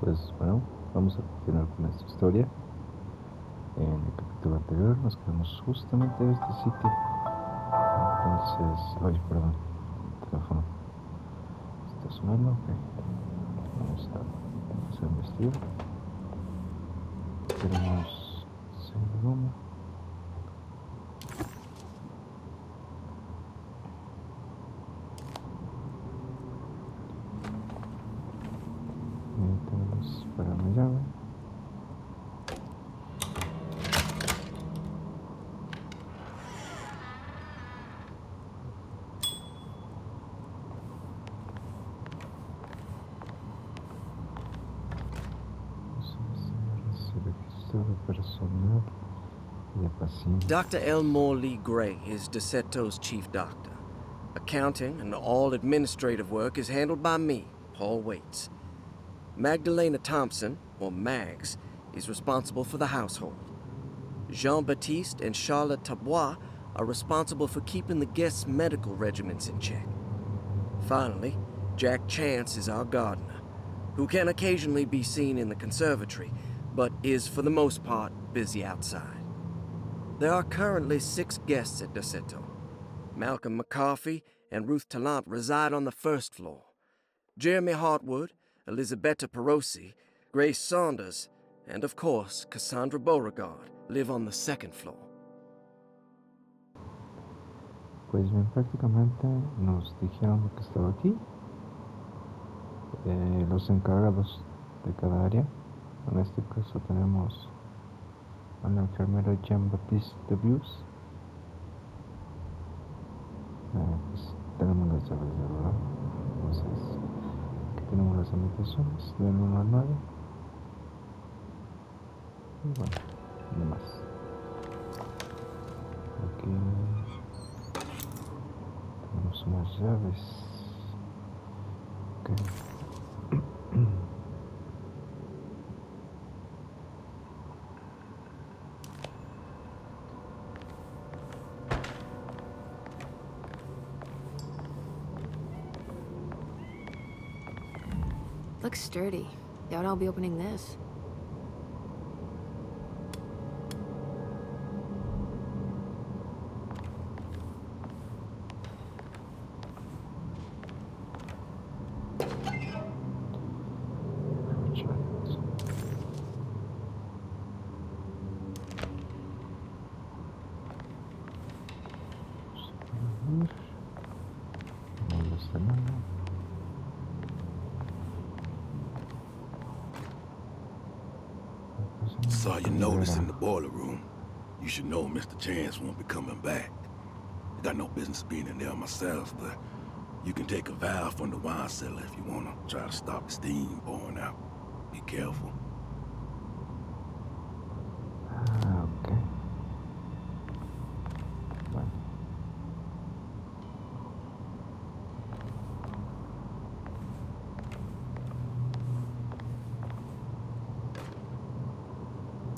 Pues bueno, vamos a continuar con esta historia. En el capítulo anterior nos quedamos justamente en este sitio. Entonces, ay, perdón, el teléfono está sonando. Ok, vamos a hacer Misterio. Tenemos Serum. Tenemos para una llave. Registro de personal y de pacientes. Dr. Elmore Lee Gray is DeSeto's chief doctor. Accounting and all administrative work is handled by me, Paul Waits. Magdalena Thompson, or Mags, is responsible for the household. Jean-Baptiste and Charlotte Tabois are responsible for keeping the guests' medical regimens in check. Finally, Jack Chance is our gardener, who can occasionally be seen in the conservatory, but is for the most part busy outside. There are currently 6 guests at DeSeto. Malcolm McCarthy and Ruth Tallant reside on the first floor. Jeremy Hartwood, Elisabetta Perosi, Grace Saunders, and of course Cassandra Beauregard live on the second floor. Pues bien, prácticamente nos dijeron lo que estaba aquí. Los encargados de cada área. En este caso tenemos al enfermero Jean-Baptiste Debius. Pues tenemos las llaves de verdad. Entonces, aquí tenemos las habitaciones del 1 al 9. Y bueno, no más. Aquí tenemos unas llaves. Okay. Looks sturdy. Doubt I'll be opening this. Saw your notice in the boiler room. You should know Mr. Chance won't be coming back. I got no business being in there myself, but you can take a valve from the wine cellar if you want to try to stop the steam pouring out. Be careful. Okay. Bueno.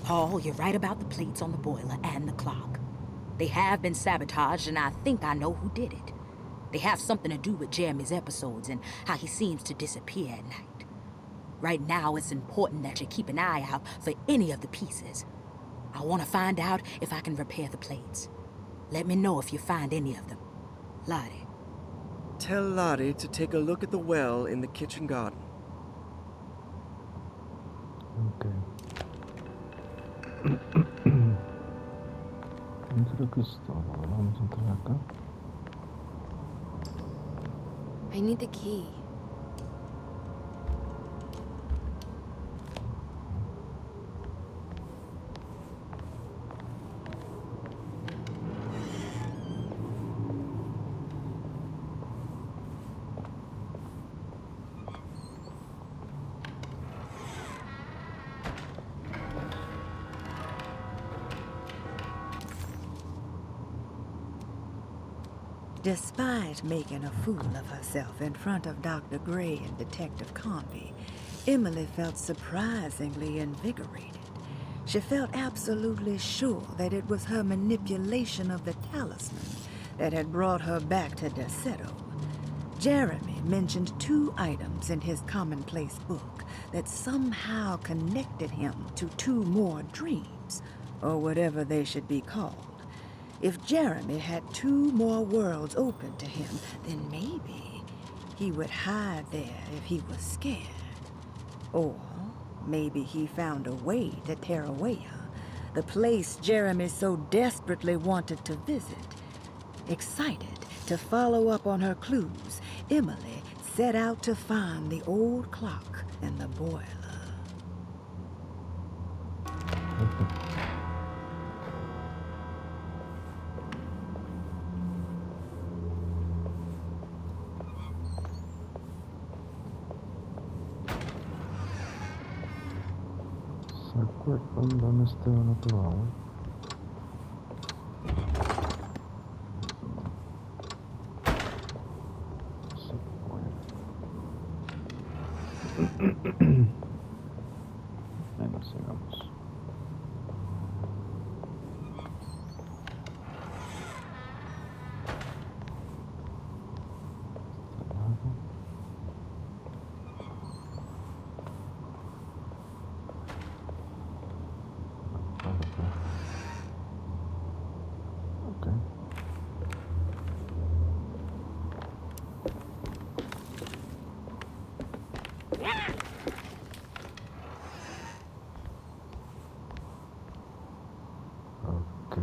Paul, you're right about the plates on the boiler and the clock. They have been sabotaged, and I think I know who did it. They have something to do with Jeremy's episodes and how he seems to disappear at night. Right now, it's important that you keep an eye out for any of the pieces. I want to find out if I can repair the plates. Let me know if you find any of them. Lottie. Tell Lottie to take a look at the well in the kitchen garden. Okay. Creo que es todo. Vamos a entrar acá. I need the key. Despite making a fool of herself in front of Dr. Gray and Detective Convey, Emily felt surprisingly invigorated. She felt absolutely sure that it was her manipulation of the talisman that had brought her back to DeSeto. Jeremy mentioned 2 items in his commonplace book that somehow connected him to 2 more dreams, or whatever they should be called. If Jeremy had 2 more worlds open to him, then maybe he would hide there if he was scared. Or maybe he found a way to Terrawea, the place Jeremy so desperately wanted to visit. Excited to follow up on her clues, Emily set out to find the old clock and the boiler. ¿Se acuerdan dónde estaba el otro baúl? Sí, bueno. Bueno, sigamos. Este lado. Okay. Okay.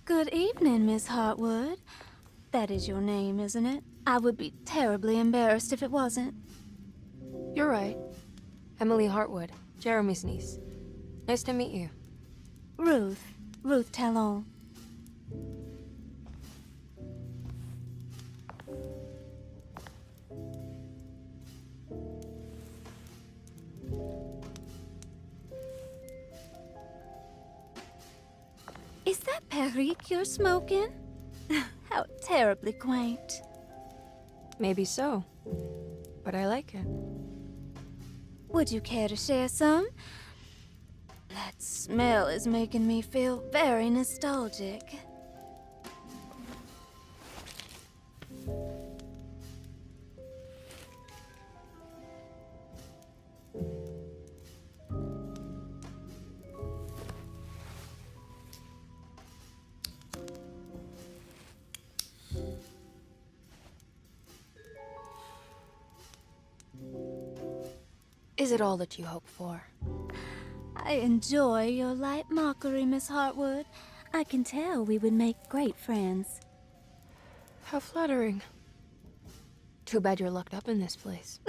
Good evening, Miss Hartwood. That is your name, isn't it? I would be terribly embarrassed if it wasn't. You're right. Emily Hartwood, Jeremy's niece. Nice to meet you. Ruth Talon. Is that Perique you're smoking? How terribly quaint. Maybe so, but I like it. Would you care to share some? That smell is making me feel very nostalgic. Is it all that you hope for? I enjoy your light mockery, Miss Hartwood. I can tell we would make great friends. How flattering. Too bad you're locked up in this place.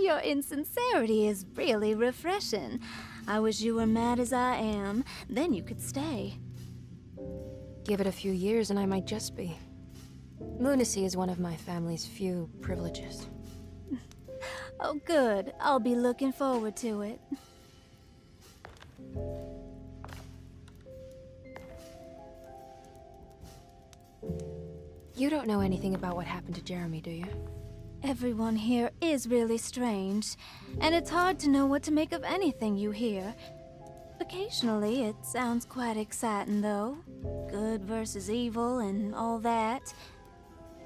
Your insincerity is really refreshing. I wish you were mad as I am. Then you could stay. Give it a few years and I might just be. Lunacy is one of my family's few privileges. Oh, good. I'll be looking forward to it. You don't know anything about what happened to Jeremy, do you? Everyone here is really strange, and it's hard to know what to make of anything you hear. Occasionally, it sounds quite exciting, though. Good versus evil and all that.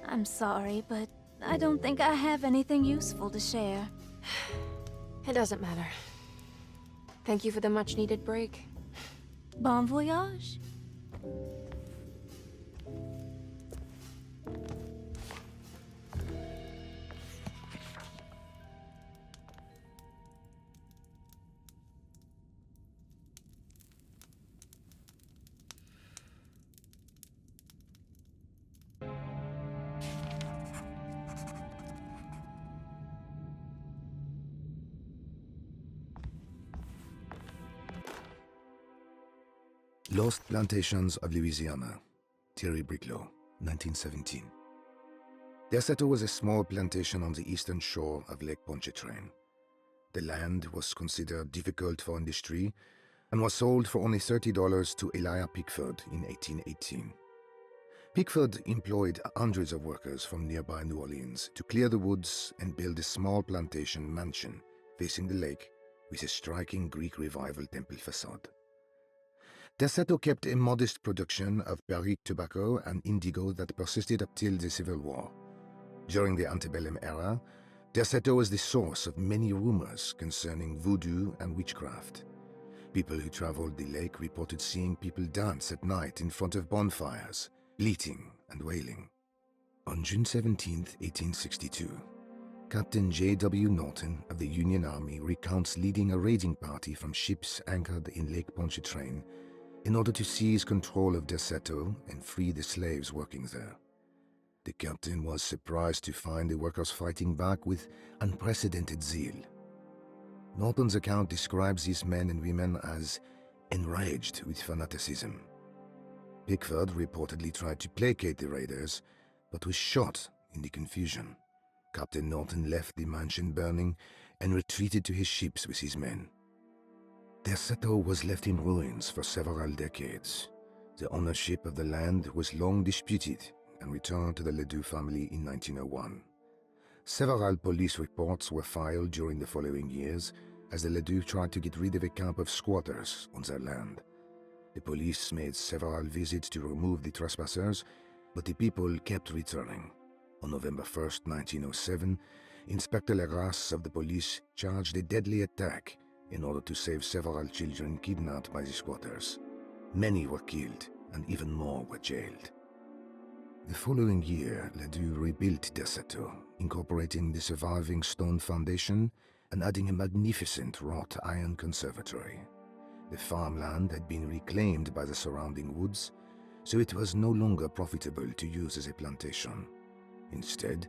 I'm sorry, but I don't think I have anything useful to share. It doesn't matter. Thank you for the much-needed break. Bon voyage. Lost Plantations of Louisiana, Thierry Briclot, 1917. Derceto was a small plantation on the eastern shore of Lake Pontchartrain. The land was considered difficult for industry and was sold for only $30 to Elijah Pickford in 1818. Pickford employed hundreds of workers from nearby New Orleans to clear the woods and build a small plantation mansion facing the lake with a striking Greek Revival temple facade. Derceto kept a modest production of Perique tobacco and indigo that persisted up till the Civil War. During the antebellum era, Derceto was the source of many rumors concerning voodoo and witchcraft. People who traveled the lake reported seeing people dance at night in front of bonfires, bleating and wailing. On June 17, 1862, Captain J.W. Norton of the Union Army recounts leading a raiding party from ships anchored in Lake Pontchartrain in order to seize control of Derceto and free the slaves working there. The captain was surprised to find the workers fighting back with unprecedented zeal. Norton's account describes these men and women as enraged with fanaticism. Pickford reportedly tried to placate the raiders, but was shot in the confusion. Captain Norton left the mansion burning and retreated to his ships with his men. Derceto was left in ruins for several decades. The ownership of the land was long disputed and returned to the Ledoux family in 1901. Several police reports were filed during the following years as the Ledoux tried to get rid of a camp of squatters on their land. The police made several visits to remove the trespassers, but the people kept returning. On November 1st, 1907, Inspector Legras of the police charged a deadly attack in order to save several children kidnapped by the squatters. Many were killed, and even more were jailed. The following year, Ledoux rebuilt Derceto, incorporating the surviving stone foundation and adding a magnificent wrought iron conservatory. The farmland had been reclaimed by the surrounding woods, so it was no longer profitable to use as a plantation. Instead,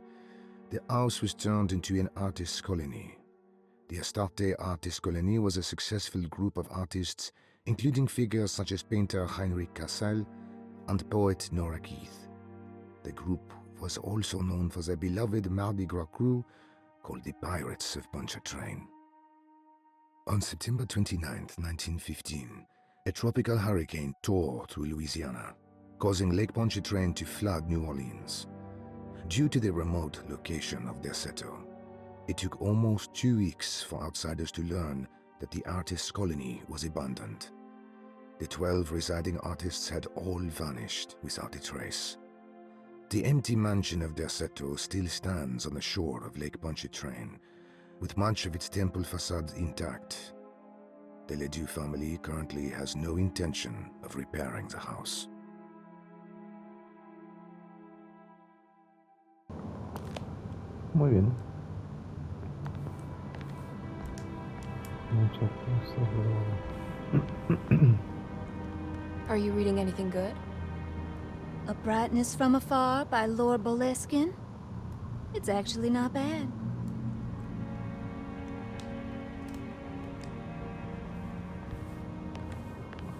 the house was turned into an artist's colony. The Astarte Artist Colony was a successful group of artists, including figures such as painter Heinrich Cassel and poet Nora Keith. The group was also known for their beloved Mardi Gras crew called the Pirates of Pontchartrain. On September 29, 1915, a tropical hurricane tore through Louisiana, causing Lake Pontchartrain to flood New Orleans. Due to the remote location of Derceto, it took almost 2 weeks for outsiders to learn that the artists' colony was abandoned. The 12 residing artists had all vanished without a trace. The empty mansion of Derceto still stands on the shore of Lake Pontchartrain, with much of its temple facade intact. The Ledoux family currently has no intention of repairing the house. Muy bien. Muchas cosas. Are you reading anything good? A Brightness from Afar by Lord Boleskine? It's actually not bad.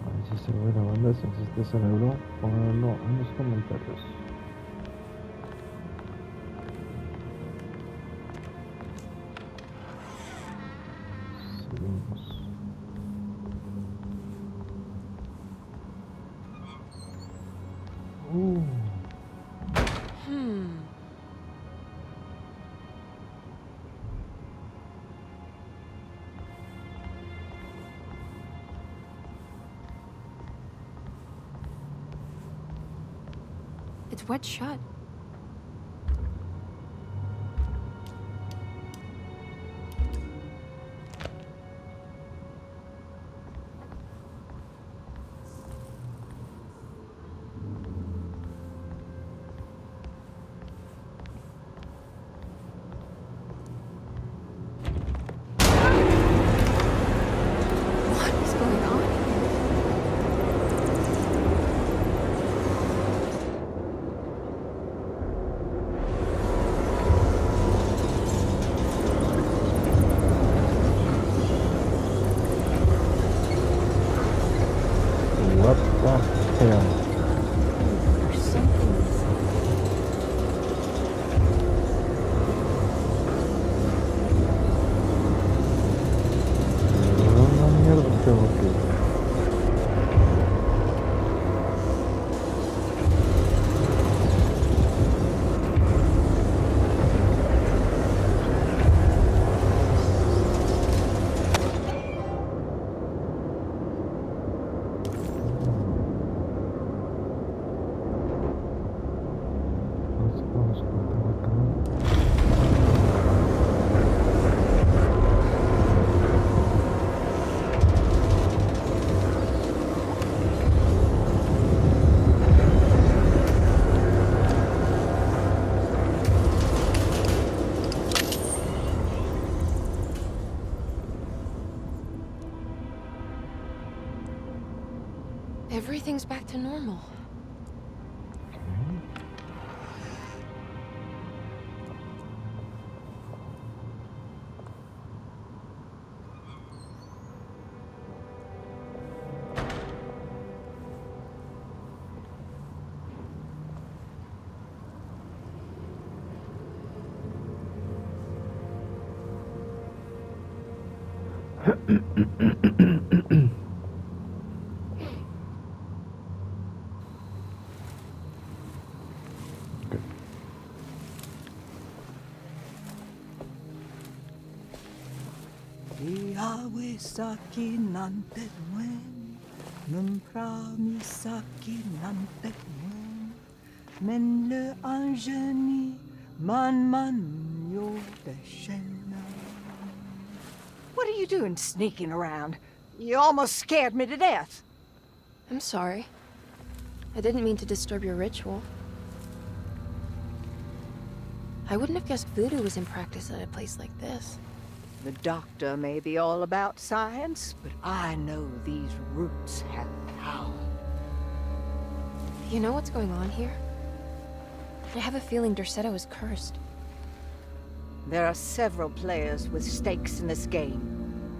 A ver si se ve grabando, si existe ese euro, pónganlo en los comentarios. Seguimos. It's wet shut. What is going on here? everything's back to normal. Iawesaki nante mwen, Mumpramisaki nante mwen, Men le anjeni man yo deshena. What are you doing sneaking around? You almost scared me to death. I'm sorry. I didn't mean to disturb your ritual. I wouldn't have guessed voodoo was in practice at a place like this. The doctor may be all about science, but I know these roots have power. You know what's going on here? I have a feeling Derceto is cursed. There are several players with stakes in this game.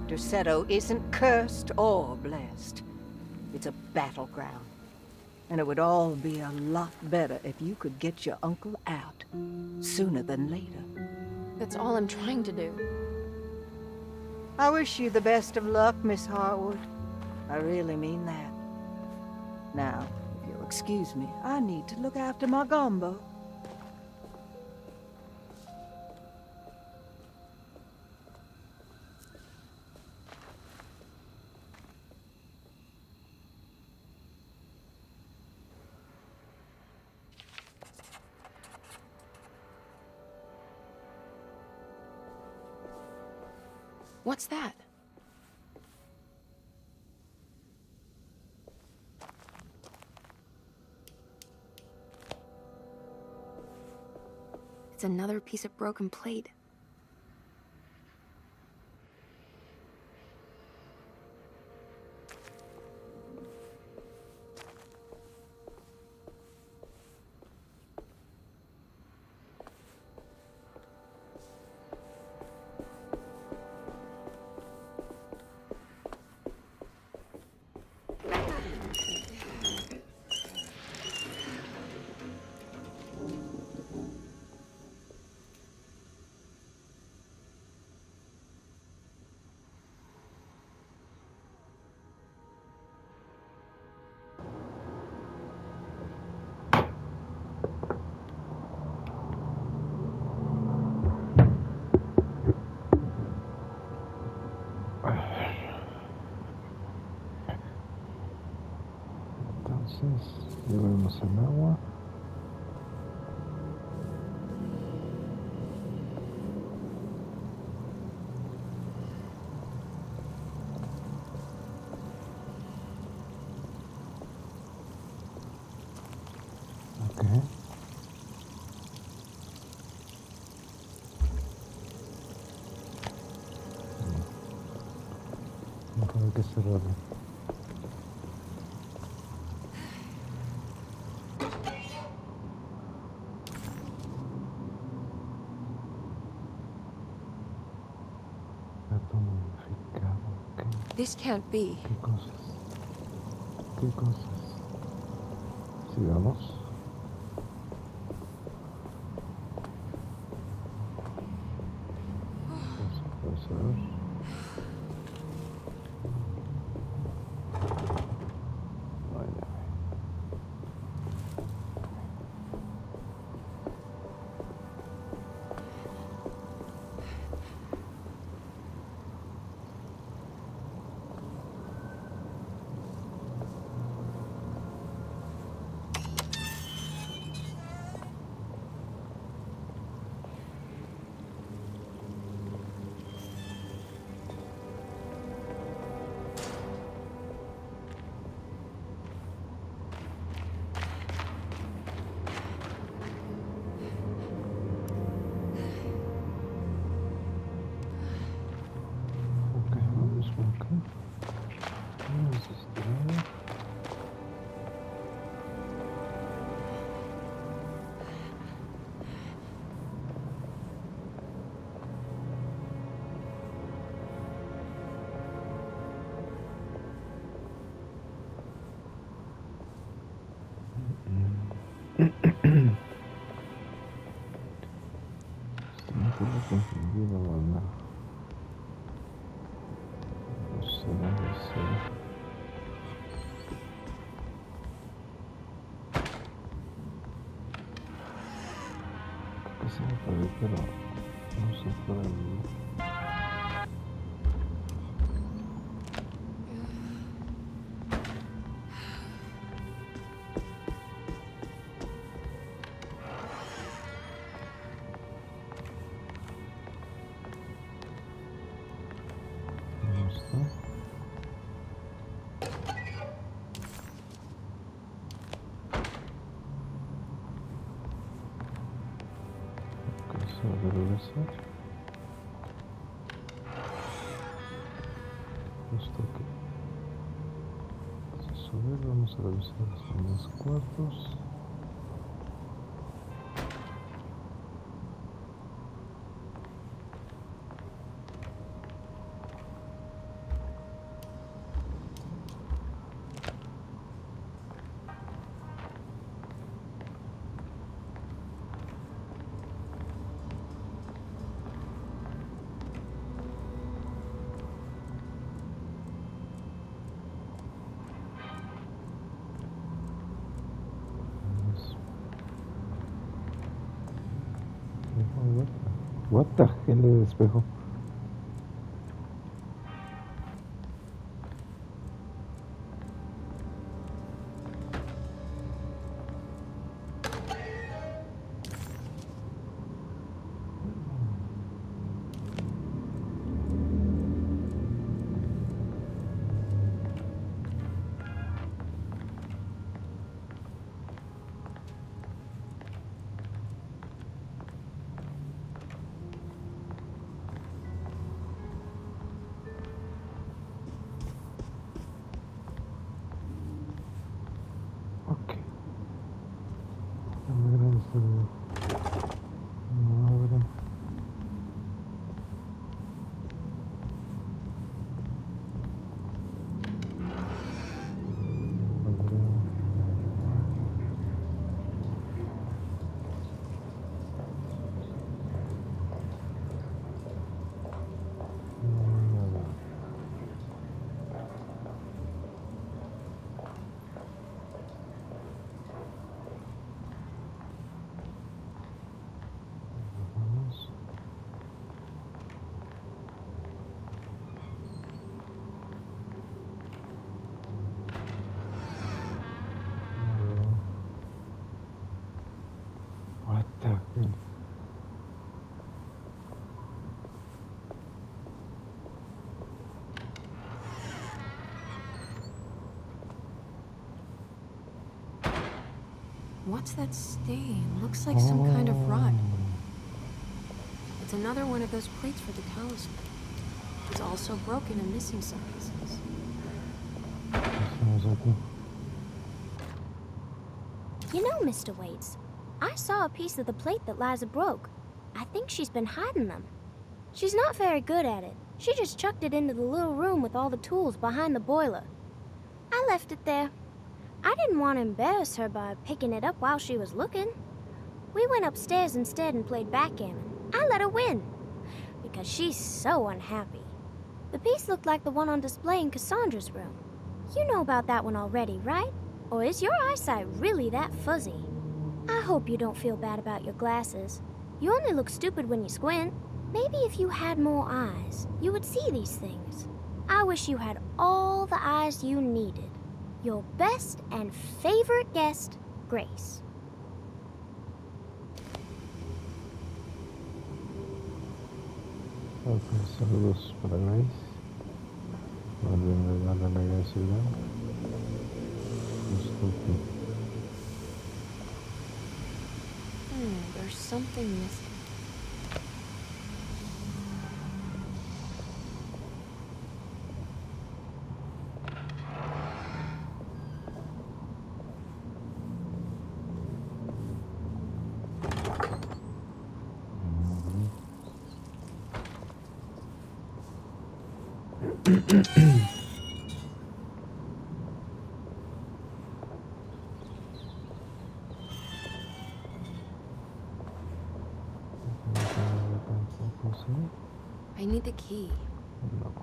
Derceto isn't cursed or blessed. It's a battleground. And it would all be a lot better if you could get your uncle out sooner than later. That's all I'm trying to do. I wish you the best of luck, Miss Harwood. I really mean that. Now, if you'll excuse me, I need to look after my gumbo. What's that? It's another piece of broken plate. Entonces, llevamos el agua. Okay. No creo que cerrarlo. This can't be. ¿Qué cosas? ¿Qué cosas? Sigamos. Vamos a ver. confundido o nada. No sé dónde será. Creo que se me perdió, pero no sé por ahí. ¿Dónde está? Se va a regresar. Justo aquí. Entonces subir, vamos a revisar los demás cuartos. What the hell de espejo. Ok. Muy grande este video. No abren. What the hell? What's that stain? Looks like some kind of rot. It's another one of those plates for the talisman. It's also broken and missing some pieces. Estamos aquí. You know, Mr. Waits, I saw a piece of the plate that Liza broke. I think she's been hiding them. She's not very good at it. She just chucked it into the little room with all the tools behind the boiler. I left it there. I didn't want to embarrass her by picking it up while she was looking. We went upstairs instead and played backgammon. I let her win, because she's so unhappy. The piece looked like the one on display in Cassandra's room. You know about that one already, right? Or is your eyesight really that fuzzy? I hope you don't feel bad about your glasses. You only look stupid when you squint. Maybe if you had more eyes, you would see these things. I wish you had all the eyes you needed. Your best and favorite guest, Grace. Ok, saludos para Grace. Volviendo a darle la ciudad. Justo aquí. There's something missing. Tampoco. I need the key. No.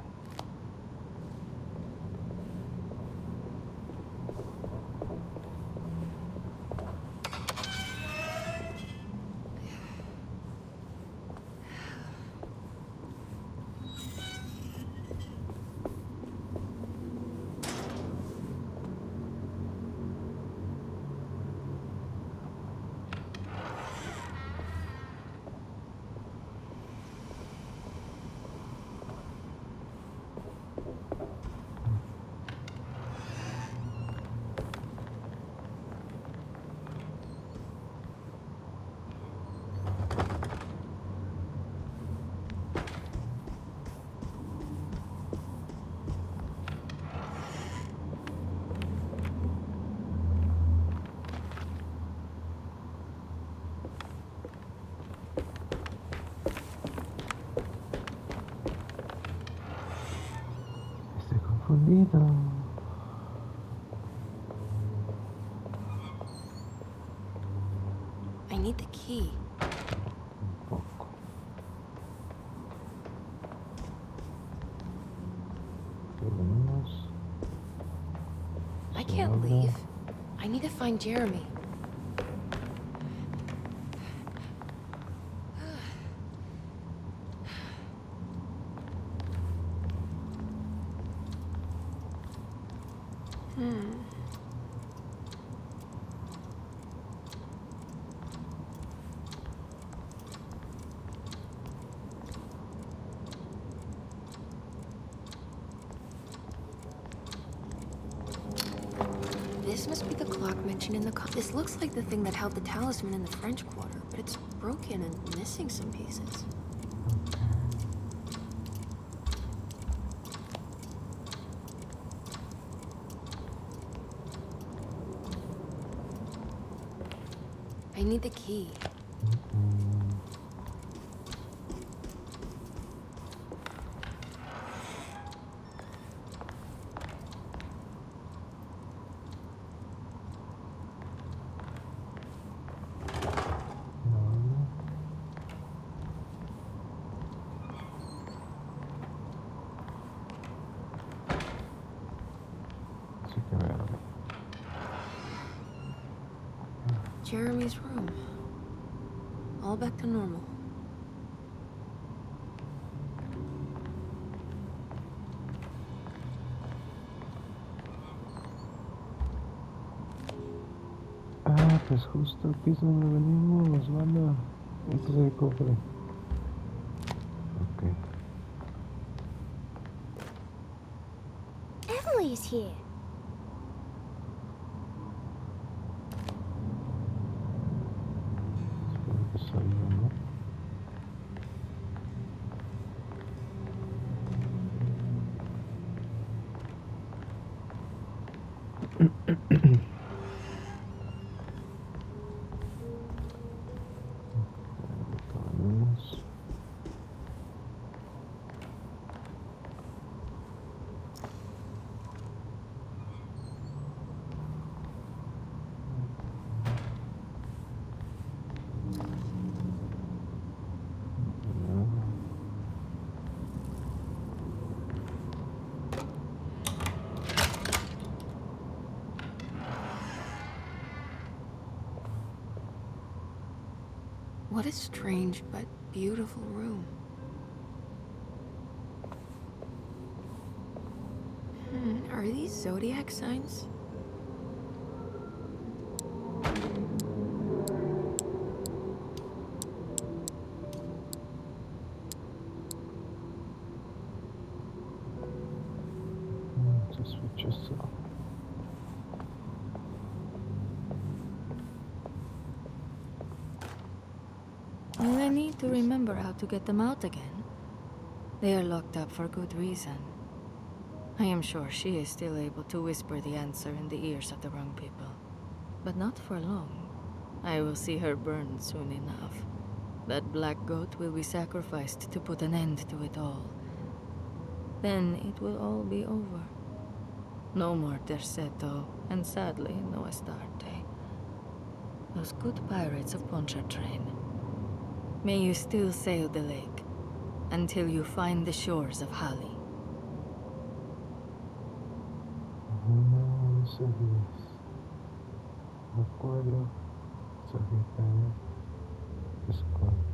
Estoy confundido. I need the key. Un poco. ¿Qué venimos? I can't leave. I need to find Jeremy. This must be the clock mentioned in the This looks like the thing that held the talisman in the French Quarter, but it's broken and missing some pieces. I need the key. Sí que veo. Jeremy's room. All back to normal. Ah, pues justo al piso donde venimos, banda. Este es el cofre. Ok. Emily's here. Espero que salga, ¿no? Venimos. What a strange but beautiful room. Are these zodiac signs? Sospechoso. Will I need to remember how to get them out again? They are locked up for good reason. I am sure she is still able to whisper the answer in the ears of the wrong people. But not for long. I will see her burned soon enough. That black goat will be sacrificed to put an end to it all. Then it will all be over. No more Terceto, and sadly, no Astarte. Those good pirates of Pontchartrain. May you still sail the lake. until you find the shores of Hali. No sabías. Recuerdo, Sagitario, Escuadra.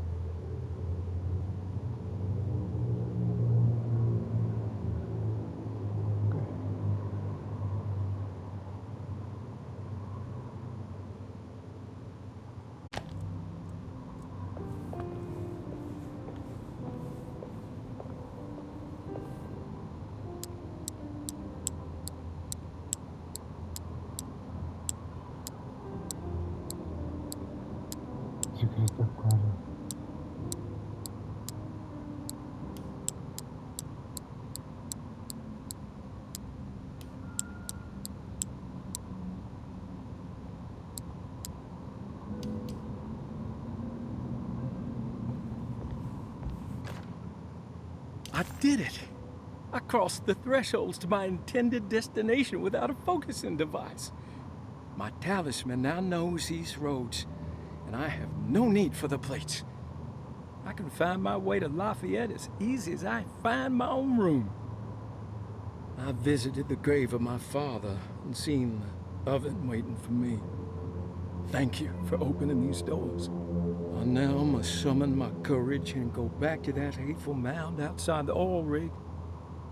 Secreto Aquário. I did it! I crossed the thresholds to my intended destination without a focusing device. My talisman now knows these roads, and I have no need for the plates. I can find my way to Lafayette as easy as I find my own room. I visited the grave of my father and seen the oven waiting for me. Thank you for opening these doors. I now must summon my courage and go back to that hateful mound outside the oil rig.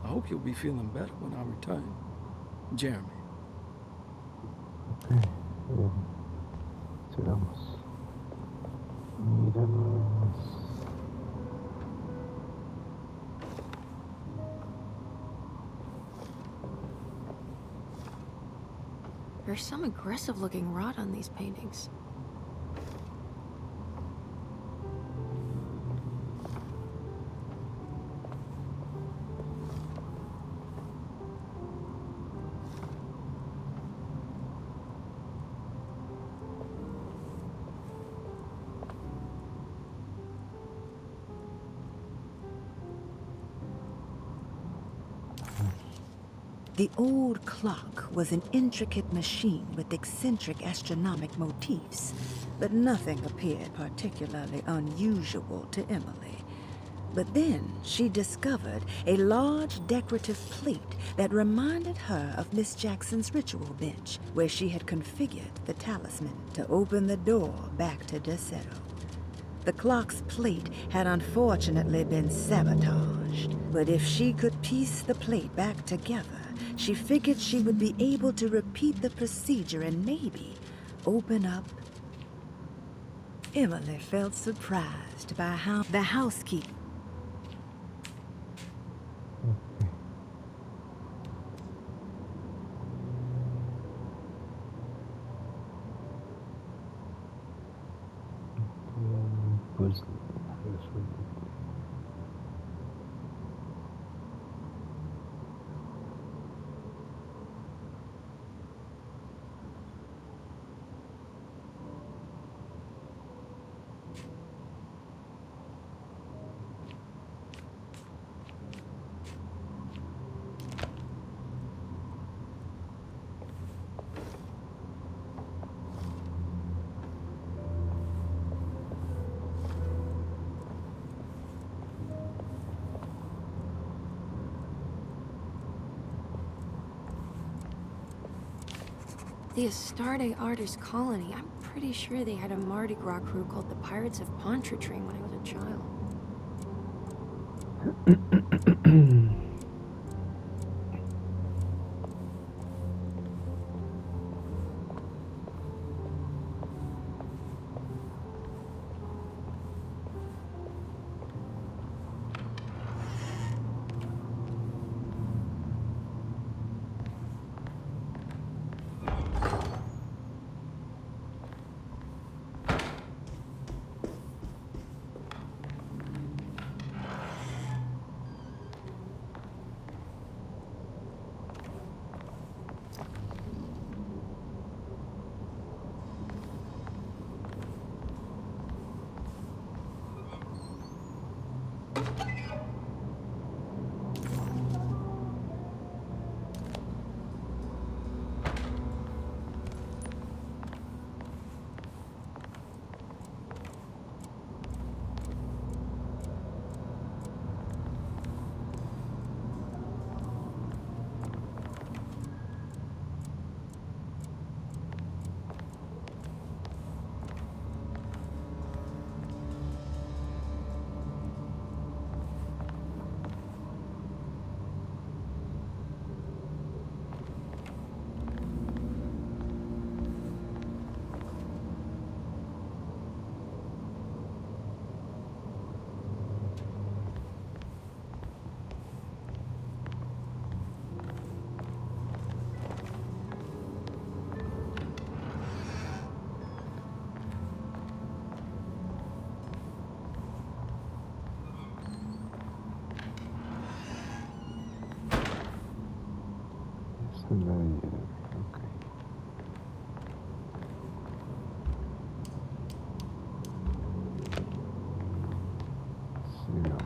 I hope you'll be feeling better when I return. Jeremy. Ok, bien. Sigamos. Miramos. There's some aggressive-looking rot on these paintings. The old clock was an intricate machine with eccentric astronomic motifs, but nothing appeared particularly unusual to Emily. But then she discovered a large decorative plate that reminded her of Miss Jackson's ritual bench, where she had configured the talisman to open the door back to Desetto. The clock's plate had unfortunately been sabotaged, but if she could piece the plate back together, she figured she would be able to repeat the procedure and maybe open up. Emily felt surprised by how the housekeeper. Pues resuelto. The Astarte Artist Colony. I'm pretty sure they had a Mardi Gras crew called the Pirates of Pontchartrain when I was a child. Ok. Sigamos.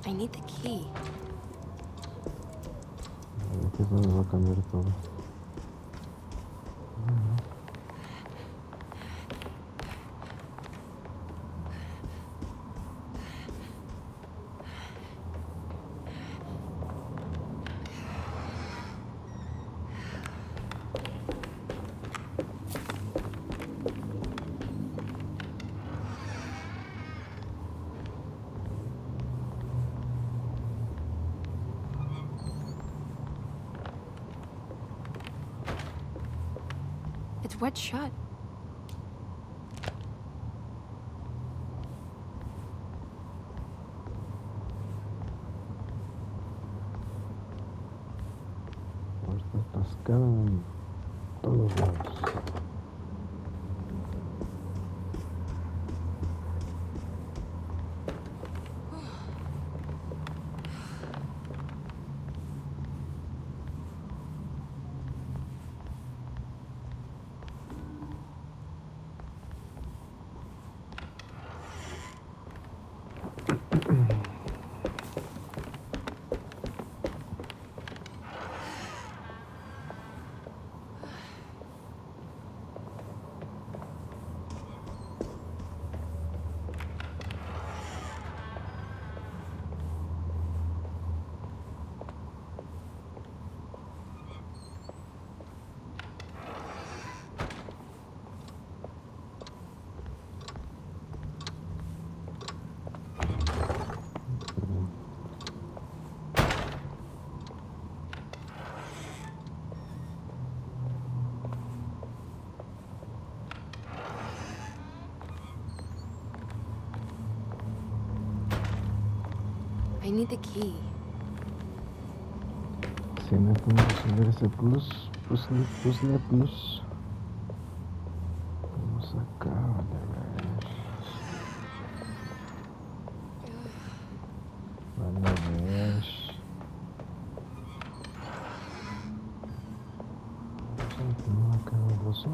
I need the key. Aquí es donde va a cambiar todo. It's wet shut. Puerta atascada en todos lados. I need the key. Si no podemos resolver ese plus. Vamos acá, a ver. Van a ver. No acá el oso.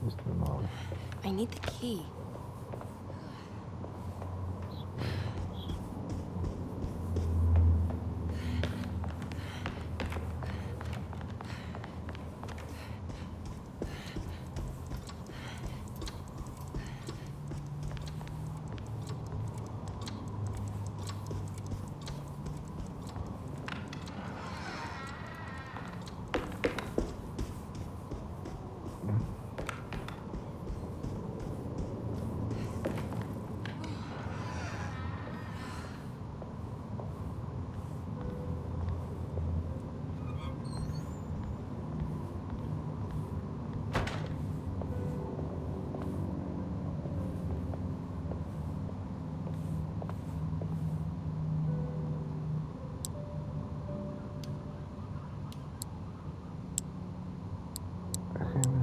Esto no abre. I need the key.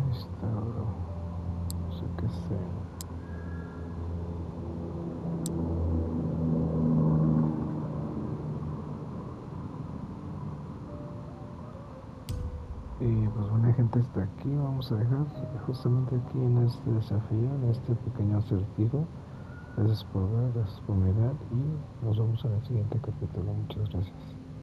Misterio. No sé qué sea. Y pues bueno, gente, hasta aquí vamos a dejar justamente aquí en este desafío, en este pequeño acertijo. Gracias por ver, gracias por mirar y nos vemos en el siguiente capítulo. Muchas gracias.